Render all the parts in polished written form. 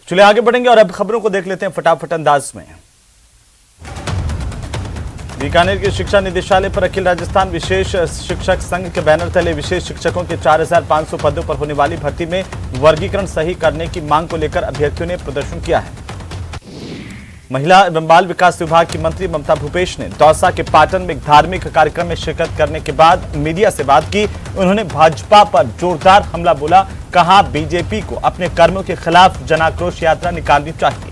चलिए आगे बढ़ेंगे और अब खबरों को देख लेते हैं फटाफट अंदाज में। बीकानेर के शिक्षा निदेशालय पर अखिल राजस्थान विशेष शिक्षक संघ के बैनर तले विशेष शिक्षकों के 4500 पदों पर होने वाली भर्ती में वर्गीकरण सही करने की मांग को लेकर अभ्यर्थियों ने प्रदर्शन किया है। महिला एवं बाल विकास विभाग की मंत्री ममता भूपेश ने दौसा के पाटन में एक धार्मिक कार्यक्रम में शिरकत करने के बाद मीडिया से बात की। उन्होंने भाजपा पर जोरदार हमला बोला, कहा बीजेपी को अपने कर्मों के खिलाफ जनाक्रोश यात्रा निकालनी चाहिए।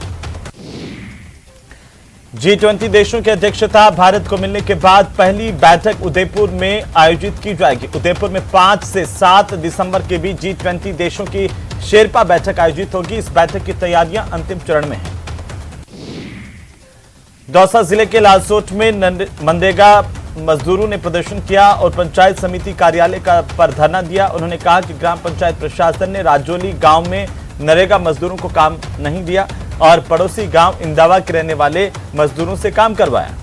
G20 देशों की अध्यक्षता भारत को मिलने के बाद पहली बैठक उदयपुर में आयोजित की जाएगी। उदयपुर में 5 से 7 दिसंबर के बीच G20 देशों की शेरपा बैठक आयोजित होगी। इस बैठक की तैयारियां अंतिम चरण में हैं। दौसा जिले के लालसोट में मनरेगा मजदूरों ने प्रदर्शन किया और पंचायत समिति कार्यालय पर धरना दिया। उन्होंने कहा कि ग्राम पंचायत प्रशासन ने राजोली गांव में नरेगा मजदूरों को काम नहीं दिया और पड़ोसी गांव इंदावा के रहने वाले मजदूरों से काम करवाया।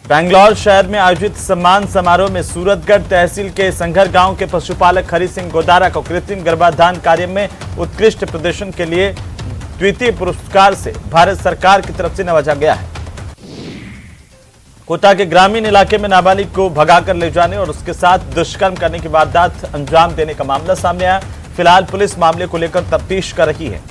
बेंगलौर शहर में आयोजित सम्मान समारोह में सूरतगढ़ तहसील के संघर गांव के पशुपालक हरि सिंह गोदारा को कृत्रिम गर्भाधान कार्य में उत्कृष्ट प्रदर्शन के लिए द्वितीय पुरस्कार से भारत सरकार की तरफ से नवाजा गया है। कोटा के ग्रामीण इलाके में नाबालिग को भगाकर ले जाने और उसके साथ दुष्कर्म करने की वारदात अंजाम देने का मामला सामने आया। फिलहाल पुलिस मामले को लेकर तफ्तीश कर रही है।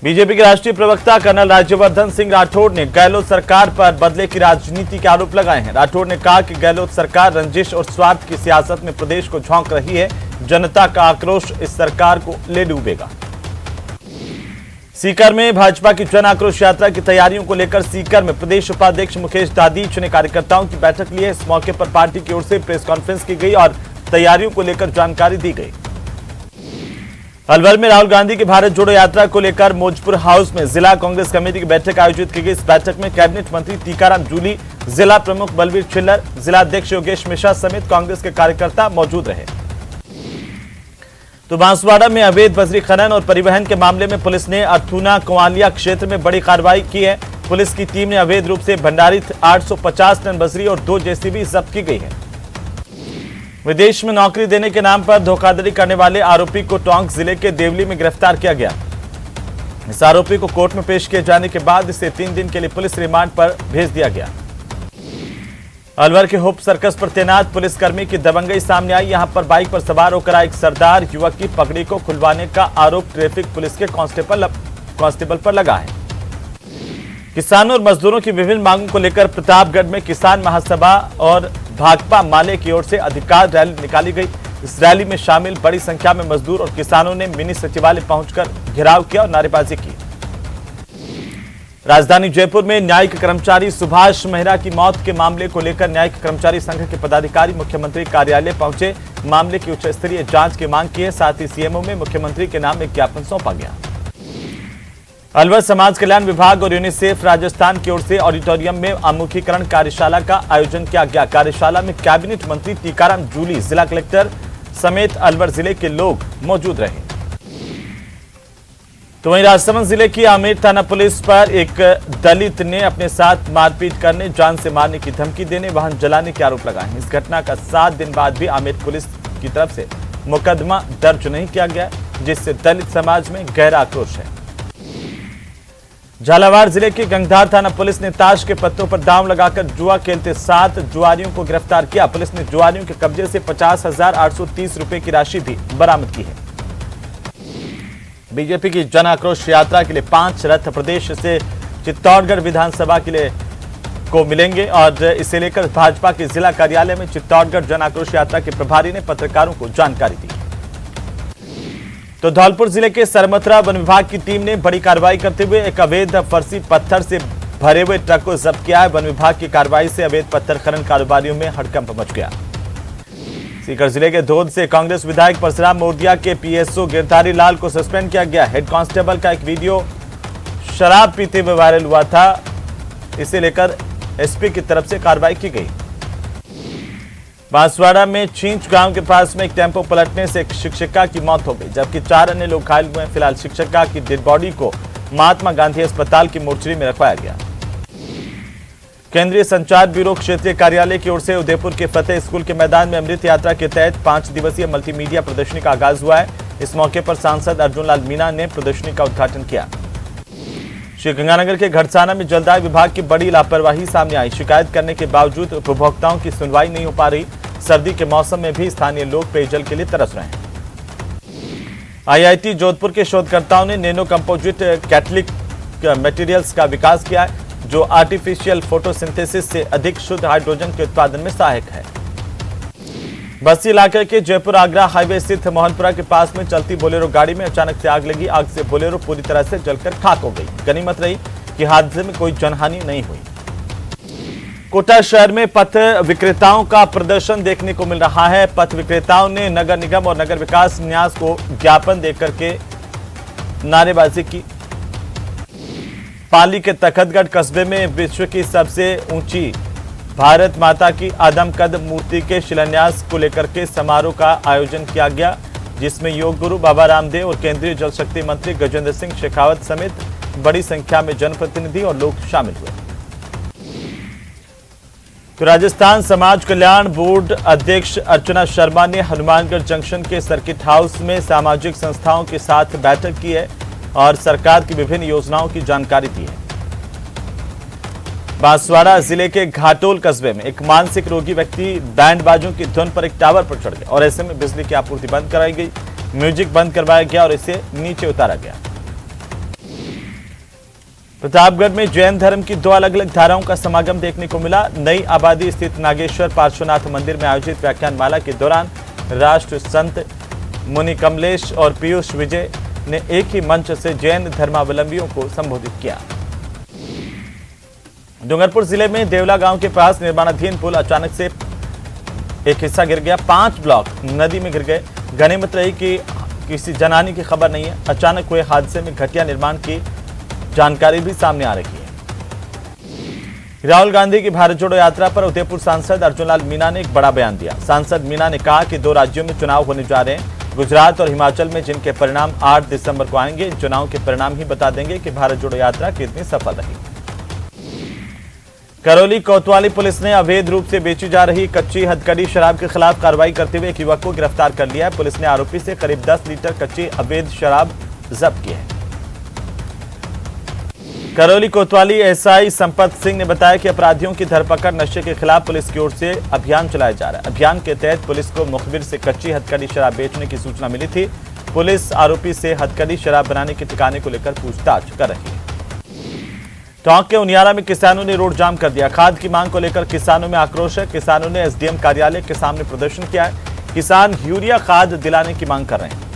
बीजेपी के राष्ट्रीय प्रवक्ता कर्नल राज्यवर्धन सिंह राठौड़ ने गहलोत सरकार पर बदले की राजनीति के आरोप लगाए हैं। राठौड़ ने कहा कि गहलोत सरकार रंजिश और स्वार्थ की सियासत में प्रदेश को झोंक रही है। जनता का आक्रोश इस सरकार को ले डूबेगा। सीकर में भाजपा की जन आक्रोश यात्रा की तैयारियों को लेकर सीकर में प्रदेश उपाध्यक्ष मुकेश दादीच ने कार्यकर्ताओं की बैठक ली है। इस मौके पर पार्टी की ओर से प्रेस कॉन्फ्रेंस की गई और तैयारियों को लेकर जानकारी दी गई। अलवर में राहुल गांधी की भारत जोड़ो यात्रा को लेकर मौजपुर हाउस में जिला कांग्रेस कमेटी की बैठक आयोजित की गई। इस बैठक में कैबिनेट मंत्री टीकाराम जूली, जिला प्रमुख बलवीर छिल्लर, जिला अध्यक्ष योगेश मिश्रा समेत कांग्रेस के कार्यकर्ता मौजूद रहे। तो बांसवाड़ा में अवैध बजरी खनन और परिवहन के मामले में पुलिस ने अर्थूना कुंवालिया क्षेत्र में बड़ी कार्रवाई की है। पुलिस की टीम ने अवैध रूप से भंडारित 850 टन बजरी और 2 जेसीबी जब्त की गई है। विदेश में नौकरी देने के नाम पर धोखाधड़ी करने वाले आरोपी को टोंक जिले के देवली में गिरफ्तार किया गया। इस आरोपी को कोर्ट में पेश किए जाने के बाद इसे 3 दिन के लिए पुलिस रिमांड पर भेज दिया गया। अलवर के होप सर्कस पर तैनात पुलिसकर्मी की दबंगई सामने आई। यहां पर बाइक पर सवार होकर आए एक सरदार युवक की पगड़ी को खुलवाने का आरोप ट्रैफिक पुलिस के कांस्टेबल पर लगा है। किसानों और मजदूरों की विभिन्न मांगों को लेकर प्रतापगढ़ में किसान महासभा और भाकपा माले की ओर से अधिकार रैली निकाली गई। इस रैली में शामिल बड़ी संख्या में मजदूर और किसानों ने मिनी सचिवालय पहुंचकर घेराव किया और नारेबाजी की। राजधानी जयपुर में न्यायिक कर्मचारी सुभाष मेहरा की मौत के मामले को लेकर न्यायिक कर्मचारी संघ के पदाधिकारी मुख्यमंत्री कार्यालय पहुंचे। मामले की उच्च स्तरीय जांच की मांग की है। साथ ही सीएमओ में मुख्यमंत्री के नाम एक ज्ञापन सौंपा गया। अलवर समाज कल्याण विभाग और यूनिसेफ राजस्थान की ओर से ऑडिटोरियम में आमुखीकरण कार्यशाला का आयोजन किया गया। कार्यशाला में कैबिनेट मंत्री टीकाराम जूली, जिला कलेक्टर समेत अलवर जिले के लोग मौजूद रहे। तो वहीं राजसमंद जिले की आमेर थाना पुलिस पर एक दलित ने अपने साथ मारपीट करने, जान से मारने की धमकी देने, वाहन जलाने के आरोप लगाए। इस घटना का 7 दिन बाद भी आमेर पुलिस की तरफ से मुकदमा दर्ज नहीं किया गया, जिससे दलित समाज में गहरा आक्रोश है। झालावाड़ जिले के गंगधार थाना पुलिस ने ताश के पत्तों पर दांव लगाकर जुआ खेलते 7 जुआरियों को गिरफ्तार किया। पुलिस ने जुआरियों के कब्जे से 50,830 रुपए की राशि भी बरामद की है। बीजेपी की जन आक्रोश यात्रा के लिए 5 रथ प्रदेश से चित्तौड़गढ़ विधानसभा के लिए को मिलेंगे और इसे लेकर भाजपा के जिला कार्यालय में चित्तौड़गढ़ जन आक्रोश यात्रा के प्रभारी ने पत्रकारों को जानकारी दी। तो धौलपुर जिले के सरमथरा वन विभाग की टीम ने बड़ी कार्रवाई करते हुए एक अवैध फर्सी पत्थर से भरे हुए ट्रक को जब्त किया है। वन विभाग की कार्रवाई से अवैध पत्थर खनन कारोबारियों में हड़कंप मच गया। सीकर जिले के धोद से कांग्रेस विधायक परशुराम मोरदिया के पीएसओ गिरधारी लाल को सस्पेंड किया गया। हेड कांस्टेबल का एक वीडियो शराब पीते हुए वायरल हुआ था। इसे लेकर एसपी की तरफ से कार्रवाई की गई। बांसवाड़ा में छींच गांव के पास में एक टेंपो पलटने से एक शिक्षिका की मौत हो गई, जबकि 4 अन्य लोग घायल हुए हैं। फिलहाल शिक्षिका की डेड बॉडी को महात्मा गांधी अस्पताल की मोर्चरी में रखवाया गया। केंद्रीय संचार ब्यूरो क्षेत्रीय कार्यालय की ओर से उदयपुर के फतेह स्कूल के मैदान में अमृत यात्रा के तहत 5 दिवसीय मल्टीमीडिया प्रदर्शनी का आगाज हुआ है। इस मौके पर सांसद अर्जुन लाल मीणा ने प्रदर्शनी का उद्घाटन किया। श्रीगंगानगर के घड़साना में जलदाय विभाग की बड़ी लापरवाही सामने आई। शिकायत करने के बावजूद उपभोक्ताओं की सुनवाई नहीं हो पा रही। सर्दी के मौसम में भी स्थानीय लोग पेयजल के लिए तरस रहे हैं। IIT जोधपुर के शोधकर्ताओं ने नैनो कंपोजिट कैटलिक मटेरियल्स का विकास किया है, जो आर्टिफिशियल फोटोसिंथेसिस से अधिक शुद्ध हाइड्रोजन के उत्पादन में सहायक है। बस्ती इलाके के जयपुर आगरा हाईवे स्थित मोहनपुरा के पास में चलती बोलेरो गाड़ी में अचानक से आग लगी। आग से बोलेरो पूरी तरह से जलकर खाक हो गई। गनीमत रही कि हादसे में कोई जनहानि नहीं हुई। कोटा शहर में पथ विक्रेताओं का प्रदर्शन देखने को मिल रहा है। पथ विक्रेताओं ने नगर निगम और नगर विकास न्यास को ज्ञापन देकर के नारेबाजी की। पाली के तखतगढ़ कस्बे में विश्व की सबसे ऊंची भारत माता की आदमकद मूर्ति के शिलान्यास को लेकर के समारोह का आयोजन किया गया, जिसमें योग गुरु बाबा रामदेव और केंद्रीय जल शक्ति मंत्री गजेंद्र सिंह शेखावत समेत बड़ी संख्या में जनप्रतिनिधि और लोग शामिल हुए। तो राजस्थान समाज कल्याण बोर्ड अध्यक्ष अर्चना शर्मा ने हनुमानगढ़ जंक्शन के सर्किट हाउस में सामाजिक संस्थाओं के साथ बैठक की है और सरकार की विभिन्न योजनाओं की जानकारी दी है। बांसवाड़ा जिले के घाटोल कस्बे में एक मानसिक रोगी व्यक्ति बैंड बाजों की धुन पर एक टावर पर चढ़ गया और ऐसे में बिजली की आपूर्ति बंद कराई गई। म्यूजिक बंद करवाया गया और इसे नीचे उतारा गया। प्रतापगढ़ में जैन धर्म की 2 अलग अलग धाराओं का समागम देखने को मिला। नई आबादी स्थित नागेश्वर पार्श्वनाथ मंदिर में आयोजित व्याख्यान माला के दौरान राष्ट्र संत मुनि कमलेश और पीयूष विजय ने एक ही मंच से जैन धर्मावलंबियों को संबोधित किया। डूंगरपुर जिले में देवला गांव के पास निर्माणाधीन पुल अचानक से एक हिस्सा गिर गया। 5 ब्लॉक नदी में गिर गए। गनीमत रही कि किसी जनहानि की खबर नहीं है। अचानक हुए हादसे में घटिया निर्माण की जानकारी भी सामने आ रही है। राहुल गांधी की भारत जोड़ो यात्रा पर उदयपुर सांसद अर्जुन लाल मीणा ने एक बड़ा बयान दिया। सांसद मीणा ने कहा कि 2 राज्यों में चुनाव होने जा रहे हैं, गुजरात और हिमाचल में, जिनके परिणाम 8 दिसंबर को आएंगे। इन चुनाव के परिणाम ही बता देंगे कि भारत जोड़ो यात्रा कितनी सफल रही। करौली कोतवाली पुलिस ने अवैध रूप से बेची जा रही कच्ची हथकड़ी शराब के खिलाफ कार्रवाई करते हुए एक युवक को गिरफ्तार कर लिया है। पुलिस ने आरोपी से करीब 10 लीटर कच्ची अवैध शराब जब्त की है। करौली कोतवाली एसआई संपत सिंह ने बताया कि अपराधियों की धरपकड़ नशे के खिलाफ पुलिस की ओर से अभियान चलाया जा रहा है। अभियान के तहत पुलिस को मुखबिर से कच्ची हथकड़ी शराब बेचने की सूचना मिली थी। पुलिस आरोपी से हथकड़ी शराब बनाने के ठिकाने को लेकर पूछताछ कर रही है। टोंक के उनियारा में किसानों ने रोड जाम कर दिया। खाद की मांग को लेकर किसानों में आक्रोश है। किसानों ने एसडीएम कार्यालय के सामने प्रदर्शन किया है। किसान यूरिया खाद दिलाने की मांग कर रहे हैं।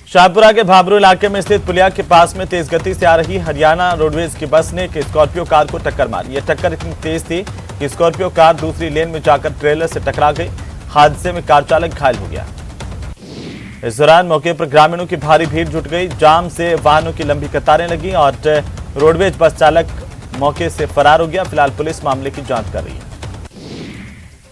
शाहपुरा के भाबरू इलाके में स्थित पुलिया के पास में तेज गति से आ रही हरियाणा रोडवेज की बस ने एक स्कॉर्पियो कार को टक्कर मारी। यह टक्कर इतनी तेज थी कि स्कॉर्पियो कार दूसरी लेन में जाकर ट्रेलर से टकरा गई। हादसे में कार चालक घायल हो गया। इस दौरान मौके पर ग्रामीणों की भारी भीड़ जुट गई। जाम से वाहनों की लंबी कतारें लगी और रोडवेज बस चालक मौके से फरार हो गया। फिलहाल पुलिस मामले की जांच कर रही है।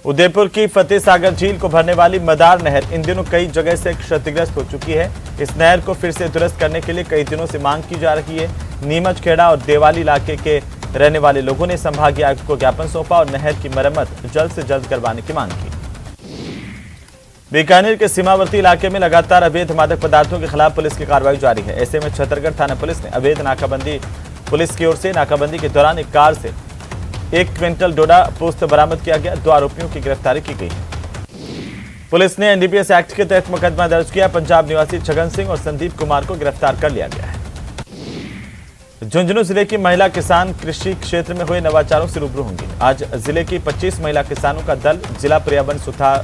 उदयपुर की फतेह सागर झील को भरने वाली मदार नहर इन दिनों कई जगह से क्षतिग्रस्त हो चुकी है। इस नहर को फिर से दुरुस्त करने के लिए कई दिनों से मांग की जा रही है। नीमच खेड़ा और देवाली इलाके के रहने वाले लोगों ने संभागीय आयुक्त को ज्ञापन सौंपा और नहर की मरम्मत जल्द से जल्द करवाने की मांग की। बीकानेर के सीमावर्ती इलाके में लगातार अवैध मादक पदार्थों के खिलाफ पुलिस की कार्रवाई जारी है। ऐसे में छतरगढ़ थाना पुलिस ने अवैध नाकाबंदी पुलिस की ओर से नाकाबंदी के दौरान एक कार से 1 क्विंटल डोडा पोस्त बरामद किया गया। 2 आरोपियों की गिरफ्तारी की गई है। पुलिस ने एनडीपीएस एक्ट के तहत मुकदमा दर्ज किया। पंजाब निवासी छगन सिंह और संदीप कुमार को गिरफ्तार कर लिया गया है। झुंझुनू जिले की महिला किसान कृषि क्षेत्र में हुए नवाचारों से रूबरू होंगी। आज जिले की 25 महिला किसानों का दल जिला पर्यावरण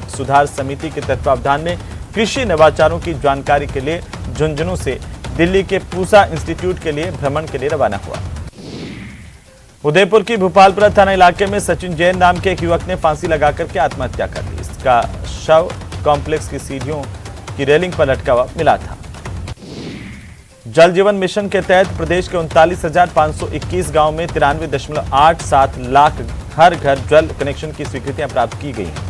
सुधार समिति के तत्वावधान में कृषि नवाचारों की जानकारी के लिए झुंझुनू से दिल्ली के पूसा इंस्टीट्यूट के लिए भ्रमण के लिए रवाना हुआ। उदयपुर की भोपालपुरा थाना इलाके में सचिन जैन नाम के एक युवक ने फांसी लगाकर के आत्महत्या कर ली। इसका शव कॉम्प्लेक्स की सीढ़ियों की रेलिंग पर लटका हुआ मिला था। जल जीवन मिशन के तहत प्रदेश के 39,521 गांव में 93.87 लाख हर घर जल कनेक्शन की स्वीकृतियां प्राप्त की गई हैं।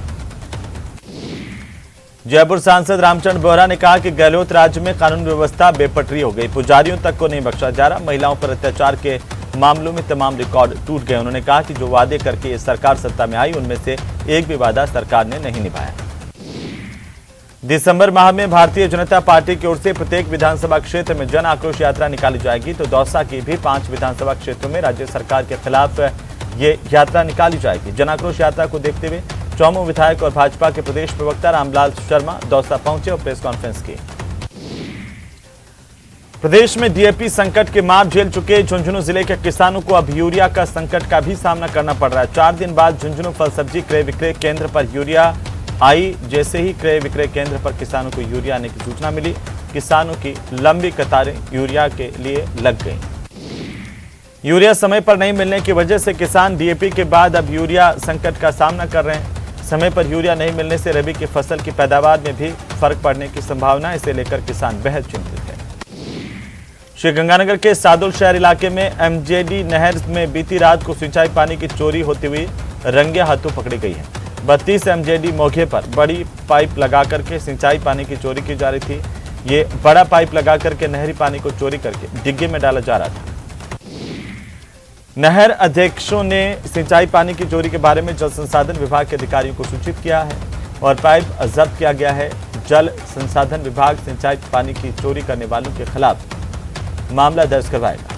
जयपुर सांसद रामचंद्र बोहरा ने कहा कि गहलोत राज्य में कानून व्यवस्था बेपटरी हो गई। पुजारियों तक को नहीं बख्शा जा रहा। महिलाओं पर अत्याचार के मामलों में तमाम रिकॉर्ड टूट गए। उन्होंने कहा कि जो वादे करके ये सरकार सत्ता में आई उनमें से एक भी वादा सरकार ने नहीं निभाया। दिसंबर माह में भारतीय जनता पार्टी की ओर से प्रत्येक विधानसभा क्षेत्र में जन आक्रोश यात्रा निकाली जाएगी। तो दौसा की भी 5 विधानसभा क्षेत्रों में राज्य सरकार के खिलाफ ये यात्रा निकाली जाएगी। जन आक्रोश यात्रा को देखते हुए चौमू विधायक और भाजपा के प्रदेश प्रवक्ता रामलाल शर्मा दौसा पहुंचे और प्रेस कॉन्फ्रेंस की। प्रदेश में डीएपी संकट के मार झेल चुके झुंझुनू जिले के किसानों को अब यूरिया का संकट का भी सामना करना पड़ रहा है। 4 दिन बाद झुंझुनू फल सब्जी क्रय विक्रय केंद्र पर यूरिया आई। जैसे ही क्रय विक्रय केंद्र पर किसानों को यूरिया आने की सूचना मिली, किसानों की लंबी कतारें यूरिया के लिए लग गईं। यूरिया समय पर नहीं मिलने की वजह से किसान डीएपी के बाद अब यूरिया संकट का सामना कर रहे हैं। समय पर यूरिया नहीं मिलने से रबी की फसल की पैदावार में भी फर्क पड़ने की संभावना है। इसे लेकर किसान बेहद चिंतित है। श्रीगंगानगर के सादुल शहर इलाके में एमजेडी नहर में बीती रात को सिंचाई पानी की चोरी होती हुई रंगे हाथों पकड़ी गई है। 32 एमजेडी मौके पर बड़ी पाइप लगाकर के सिंचाई पानी की चोरी की जा रही थी। ये बड़ा पाइप लगाकर के नहरी पानी को चोरी करके डिग्गे में डाला जा रहा था। नहर अध्यक्षों ने सिंचाई पानी की चोरी के बारे में जल संसाधन विभाग के अधिकारियों को सूचित किया है और पाइप जब्त किया गया है। जल संसाधन विभाग सिंचाई पानी की चोरी करने वालों के खिलाफ मामला दर्ज करवाएगा।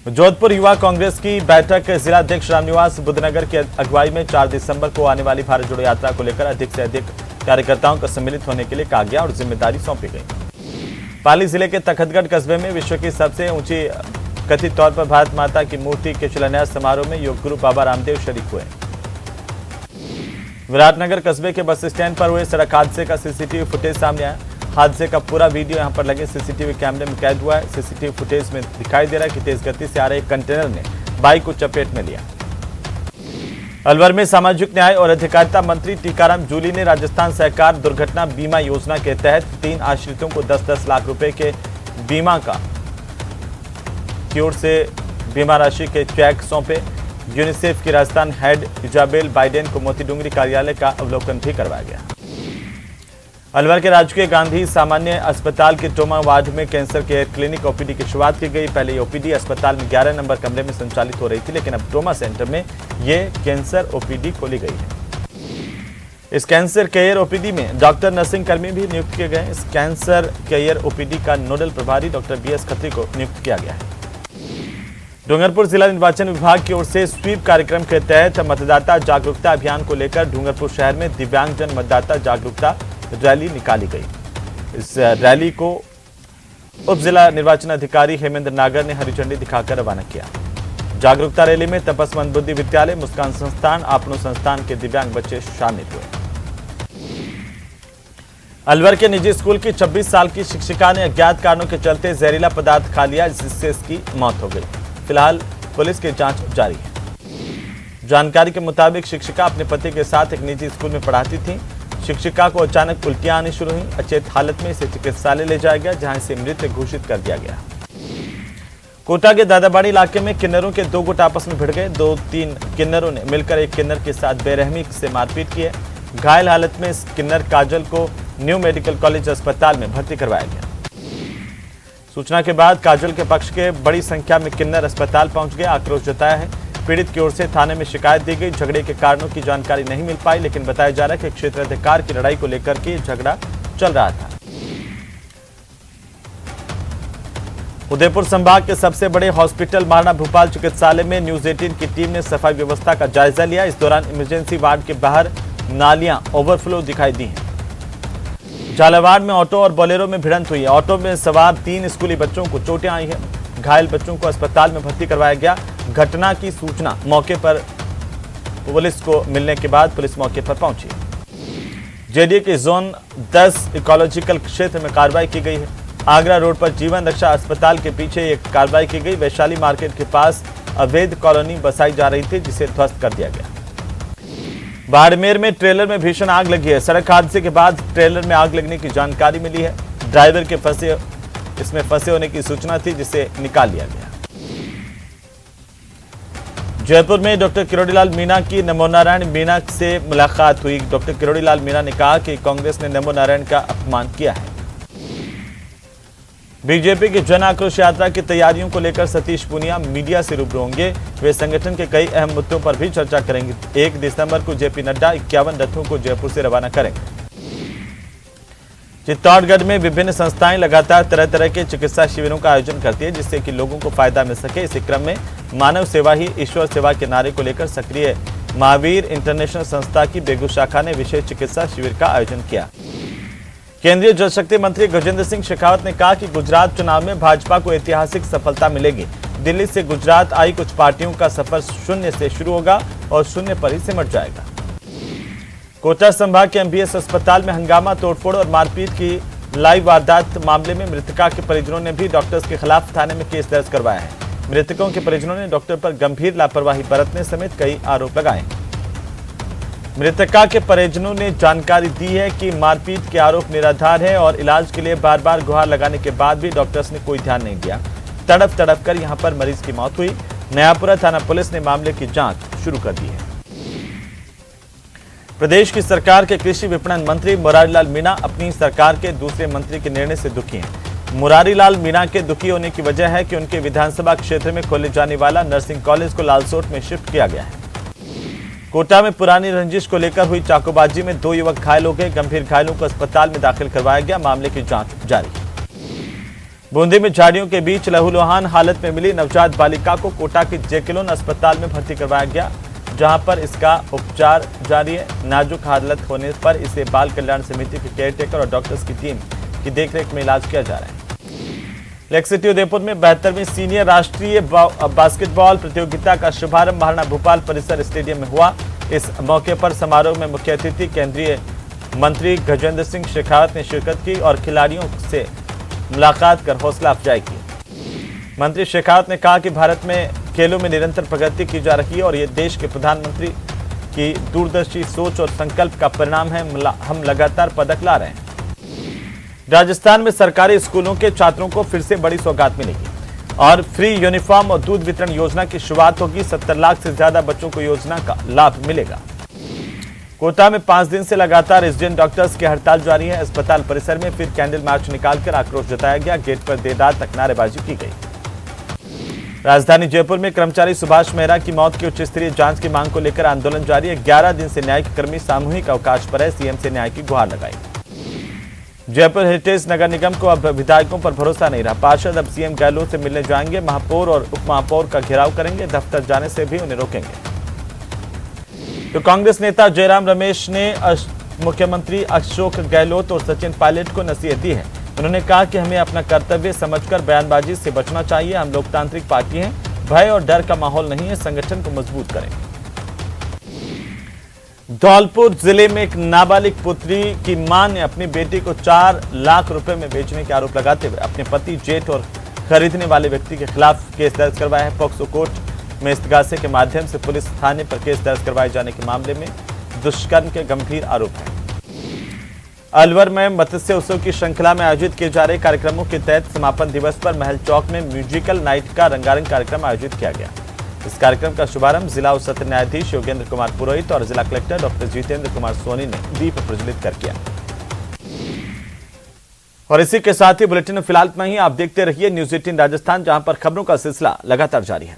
जोधपुर युवा कांग्रेस की बैठक जिला अध्यक्ष रामनिवास बुद्धनगर की अगुवाई में 4 दिसंबर को आने वाली भारत जोड़ो यात्रा को लेकर अधिक से अधिक कार्यकर्ताओं को सम्मिलित होने के लिए कहा गया और जिम्मेदारी सौंपी गई। पाली जिले के तखतगढ़ कस्बे में विश्व की सबसे ऊंची कथित तौर पर भारत माता की मूर्ति के शिलान्यास समारोह में योग गुरु बाबा रामदेव शरीक हुए। विराटनगर कस्बे के बस स्टैंड पर हुए सड़क हादसे का सीसीटीवी फुटेज सामने आया। हादसे का पूरा वीडियो यहां पर लगे सीसीटीवी कैमरे में कैद हुआ है। सीसीटीवी फुटेज में दिखाई दे रहा है कि तेज गति से आ रहे कंटेनर ने बाइक को चपेट में लिया। अलवर में सामाजिक न्याय और अधिकारिता मंत्री टीकाराम जूली ने राजस्थान सहकार दुर्घटना बीमा योजना के तहत 3 आश्रितों को 10-10 लाख रुपए के बीमा की ओर से बीमा राशि के चेक सौंपे। यूनिसेफ की राजस्थान हेड इजाबेल बाइडेन को मोतीडूंगरी कार्यालय का अवलोकन भी करवाया गया। अलवर के राजकीय गांधी सामान्य अस्पताल के ट्रोमा वार्ड में कैंसर केयर क्लिनिक ओपीडी की शुरुआत की गई। पहले ओपीडी अस्पताल में 11 नंबर कमरे में संचालित हो रही थी, लेकिन अब ट्रोमा सेंटर में ये कैंसर ओपीडी खोली गई है। इस कैंसर केयर ओपीडी में डॉक्टर नर्सिंग कर्मी भी नियुक्त किए गए। इस कैंसर केयर ओपीडी का नोडल प्रभारी डॉक्टर बीएस खत्री को नियुक्त किया गया है। डूंगरपुर जिला निर्वाचन विभाग की ओर से स्वीप कार्यक्रम के तहत मतदाता जागरूकता अभियान को लेकर डूंगरपुर शहर में दिव्यांगजन मतदाता जागरूकता रैली निकाली गई। इस रैली को उप जिला निर्वाचन अधिकारी हेमेंद्र नागर ने हरी झंडी दिखाकर रवाना किया। जागरूकता रैली में तपस्वंत बुद्धि विद्यालय, मुस्कान संस्थान, आपनो संस्थान के दिव्यांग बच्चे शामिल हुए। अलवर के निजी स्कूल की 26 साल की शिक्षिका ने अज्ञात कारणों के चलते जहरीला पदार्थ खा लिया, जिससे इसकी मौत हो गई। फिलहाल पुलिस की जांच जारी है। जानकारी के मुताबिक शिक्षिका अपने पति के साथ एक निजी स्कूल में पढ़ाती थी। शिक्षिका को अचानक उल्टियां आनी शुरू हुई। अचेत हालत में इसे चिकित्सालय ले जाया गया, जहां इसे मृत घोषित कर दिया गया। कोटा के दादाबाड़ी इलाके में किन्नरों के 2 गुट आपस में भिड़ गए। 2-3 किन्नरों ने मिलकर एक किन्नर के साथ बेरहमी से मारपीट की है। घायल हालत में इस किन्नर काजल को न्यू मेडिकल कॉलेज अस्पताल में भर्ती करवाया गया। सूचना के बाद काजल के पक्ष के बड़ी संख्या में किन्नर अस्पताल पहुंच गए। आक्रोश जताया है। पीड़ित की ओर से थाने में शिकायत दी गई। झगड़े के कारणों की जानकारी नहीं मिल पाई, लेकिन बताया जा रहा है कि क्षेत्राधिकार की लड़ाई को लेकर के झगड़ा चल रहा था। उदयपुर संभाग के सबसे बड़े हॉस्पिटल महाराणा भूपाल चिकित्सालय में न्यूज 18 की टीम ने सफाई व्यवस्था का जायजा लिया। इस दौरान इमरजेंसी वार्ड के बाहर नालियां ओवरफ्लो दिखाई दी हैं। झालावाड़ में ऑटो और बोलेरो में भिड़ंत हुई है। ऑटो में सवार 3 स्कूली बच्चों को चोटें आई हैं। घायल बच्चों को अस्पताल में भर्ती करवाया गया। घटना की सूचना मौके पर पुलिस को मिलने के बाद पुलिस मौके पर पहुंची। जेडीए के जोन 10 इकोलॉजिकल क्षेत्र में कार्रवाई की गई है। आगरा रोड पर जीवन रक्षा अस्पताल के पीछे एक कार्रवाई की गई। वैशाली मार्केट के पास अवैध कॉलोनी बसाई जा रही थी, जिसे ध्वस्त कर दिया गया। बाड़मेर में ट्रेलर में भीषण आग लगी है। सड़क हादसे के बाद ट्रेलर में आग लगने की जानकारी मिली है। ड्राइवर के इसमें फंसे होने की सूचना थी, जिसे निकाल लिया गया। जयपुर में डॉक्टर किरोड़ीलाल मीणा की नमो नारायण मीणा से मुलाकात हुई। डॉक्टर किरोड़ीलाल मीणा ने कहा कि कांग्रेस ने नमो नारायण का अपमान किया है। बीजेपी की जन आक्रोश यात्रा की तैयारियों को लेकर सतीश पूनिया मीडिया से रूबरू होंगे। वे संगठन के कई अहम मुद्दों पर भी चर्चा करेंगे। 1 दिसंबर को जेपी नड्डा 51 रथों को जयपुर से रवाना करेंगे। चित्तौड़गढ़ में विभिन्न संस्थाएं लगातार तरह तरह के चिकित्सा शिविरों का आयोजन करती है, जिससे कि लोगों को फायदा मिल सके। इसी क्रम में मानव सेवा ही ईश्वर सेवा के नारे को लेकर सक्रिय महावीर इंटरनेशनल संस्था की बेगू शाखा ने विशेष चिकित्सा शिविर का आयोजन किया। केंद्रीय जल शक्ति मंत्री गजेंद्र सिंह शेखावत ने कहा कि गुजरात चुनाव में भाजपा को ऐतिहासिक सफलता मिलेगी। दिल्ली से गुजरात आई कुछ पार्टियों का सफर शून्य से शुरू होगा और शून्य पर ही सिमट जाएगा। कोटा संभाग के एमबीएस अस्पताल में हंगामा, तोड़फोड़ और मारपीट की लाइव वारदात मामले में मृतका के परिजनों ने भी डॉक्टर्स के खिलाफ थाने में केस दर्ज करवाया है। मृतकों के परिजनों ने डॉक्टर पर गंभीर लापरवाही बरतने समेत कई आरोप लगाए। मृतका के परिजनों ने जानकारी दी है कि मारपीट के आरोप निराधार है और इलाज के लिए बार बार गुहार लगाने के बाद भी डॉक्टर्स ने कोई ध्यान नहीं दिया। तड़प तड़प कर यहां पर मरीज की मौत हुई। नयापुरा थाना पुलिस ने मामले की जांच शुरू कर दी है। प्रदेश की सरकार के कृषि विपणन मंत्री मुरारीलाल मीणा अपनी सरकार के दूसरे मंत्री के निर्णय से दुखी हैं। मुरारीलाल मीणा के दुखी होने की वजह है कि उनके विधानसभा क्षेत्र में खोले जाने वाला नर्सिंग कॉलेज को लालसोट में शिफ्ट किया गया है। कोटा में पुरानी रंजिश को लेकर हुई चाकूबाजी में 2 युवक घायल हो गए। गंभीर घायलों को अस्पताल में दाखिल करवाया गया। मामले की जांच जारी। बूंदी में झाड़ियों के बीच लहूलुहान हालत में मिली नवजात बालिका को कोटा के जेकेलोन अस्पताल में भर्ती करवाया गया, जहां पर इसका उपचार जारी है। नाजुक हालत होने पर इसे बाल कल्याण समिति के केयरटेकर और डॉक्टर्स की टीम की देखरेख में इलाज किया जा रहा है। लेक सिटी उदयपुर में 72वीं सीनियर राष्ट्रीय बास्केटबॉल प्रतियोगिता का शुभारंभ महाराणा भूपाल परिसर स्टेडियम में हुआ। इस मौके पर समारोह में मुख्य अतिथि केंद्रीय मंत्री गजेंद्र सिंह शेखावत ने शिरकत की और खिलाड़ियों से मुलाकात कर हौसला अफजाई की। मंत्री शेखावत ने कहा कि भारत में खेलों में निरंतर प्रगति की जा रही है और ये देश के प्रधानमंत्री की दूरदर्शी सोच और संकल्प का परिणाम है। हम लगातार पदक ला रहे हैं। राजस्थान में सरकारी स्कूलों के छात्रों को फिर से बड़ी सौगात मिलेगी और फ्री यूनिफॉर्म और दूध वितरण योजना की शुरुआत होगी। 70 लाख से ज्यादा बच्चों को योजना का लाभ मिलेगा। कोटा में 5 दिन से लगातार रेजिडेंट डॉक्टर्स की हड़ताल जारी है। अस्पताल परिसर में फिर कैंडल मार्च निकालकर आक्रोश जताया गया। गेट पर देर रात तक नारेबाजी की गई। राजधानी जयपुर में कर्मचारी सुभाष मेहरा की मौत की उच्च स्तरीय जांच की मांग को लेकर आंदोलन जारी है। 11 दिन से न्यायिक कर्मी सामूहिक अवकाश पर है। सीएम से न्याय की गुहार लगाई। जयपुर हेरिटेज नगर निगम को अब विधायकों पर भरोसा नहीं रहा। पार्षद अब सीएम गहलोत से मिलने जाएंगे। महापौर और उप महापौर का घेराव करेंगे। दफ्तर जाने से भी उन्हें रोकेंगे। तो कांग्रेस नेता जयराम रमेश ने मुख्यमंत्री अशोक गहलोत और सचिन पायलट को नसीहत दी है। उन्होंने कहा कि हमें अपना कर्तव्य समझकर बयानबाजी से बचना चाहिए। हम लोकतांत्रिक पार्टी हैं, भय और डर का माहौल नहीं है। संगठन को मजबूत करें। धौलपुर जिले में एक नाबालिग पुत्री की मां ने अपनी बेटी को 4 लाख रुपए में बेचने के आरोप लगाते हुए अपने पति, जेठ और खरीदने वाले व्यक्ति के खिलाफ केस दर्ज करवाया है। पॉक्सो कोर्ट में इस्तगासे के माध्यम से पुलिस थाने पर केस दर्ज करवाए जाने के मामले में दुष्कर्म के गंभीर आरोप हैं। अलवर में मत्स्य उत्सव की श्रृंखला में आयोजित किए जा रहे कार्यक्रमों के तहत समापन दिवस पर महल चौक में म्यूजिकल नाइट का रंगारंग कार्यक्रम आयोजित किया गया। इस कार्यक्रम का शुभारंभ जिला और सत्र न्यायाधीश योगेंद्र कुमार पुरोहित और जिला कलेक्टर डॉक्टर जितेंद्र कुमार सोनी ने दीप प्रज्वलित कर किया। और इसी के साथ ही बुलेटिन में फिलहाल इतना ही। आप देखते रहिए न्यूज़ 18 राजस्थान, जहां पर खबरों का सिलसिला लगातार जारी है।